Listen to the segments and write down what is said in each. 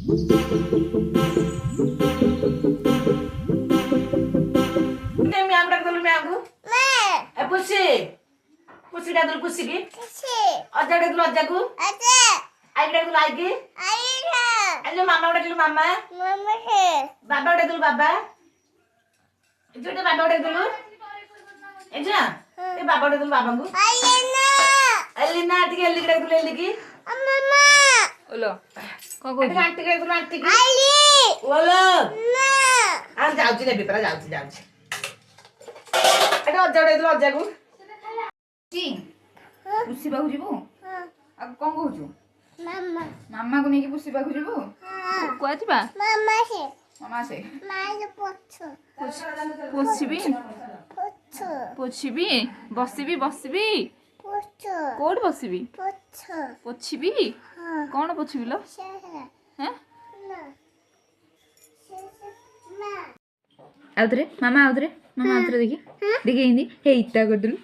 ma'am डाक दलु ma'am को ए pussy pussy डाक दलु पुसी की अज्जा डाक दलु अज्जा को आई डाक दलु आई की आई जो मामा डाक दलु मामा बाबा डाक दलु बाबा जो बाबा डाक दलु ए जा ए बाबा डाक दलु बाबा को एलिना टिके एलि डाक दलु एलि की मम्मा ओलो को को आंटी डाक दलु आंटी की आली ओलो ना आ जाउची ने पेपर जाउची जाउची एटा अज्जा डाक दलु अज्जा को टी पुसी बाहु जीवो आ कोन कहउछु मामा मामा को नेकी पुसी बाहु जीवो को आथिबा मामा से माई पोछ पोछबी पोछबी बसबी बसबी पोछ कोड बसबी पोछ पोछबी कोन पोछबी लो हैं ना आउतरे मामा आउतरे देखी देखी हिंदी हे इत्ता कर दलु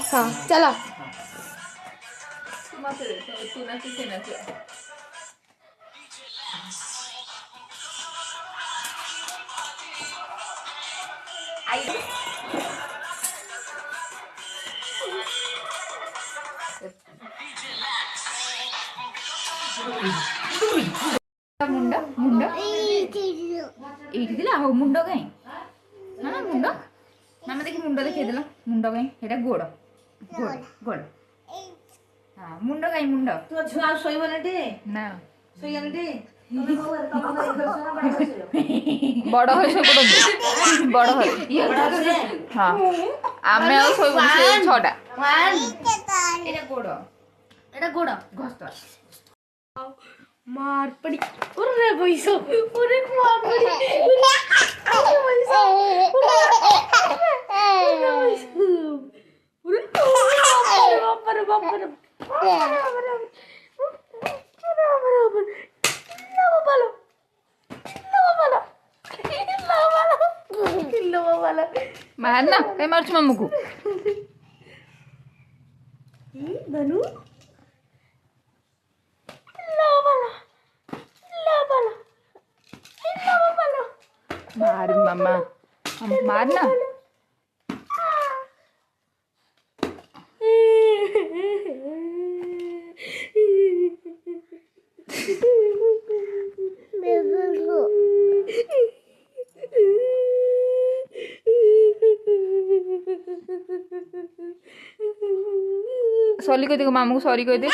हाँ चलो मुंडा मुंडा हो मुंड कहीं मामा मुंड मामा देखी मुंड देखिए देला मुंड कहीं हेटा गोड़ गोड़ गोड़ हां मुंड कहीं मुंड तू छुआ सोइबो नटे ना सोइया नटे बड़ होय सो बड़ होय हां आमे आ सोइबो से छटा एटा गोड़ घस्ता मार पड़ी उरे भैसो उरे मार पड़ी उरे भैसो उरे बाप रे बाप रे मारना कहीं मार्च मम्मू को बनू मार मामा मारना सॉरी कह दे मामू को सॉरी कह दे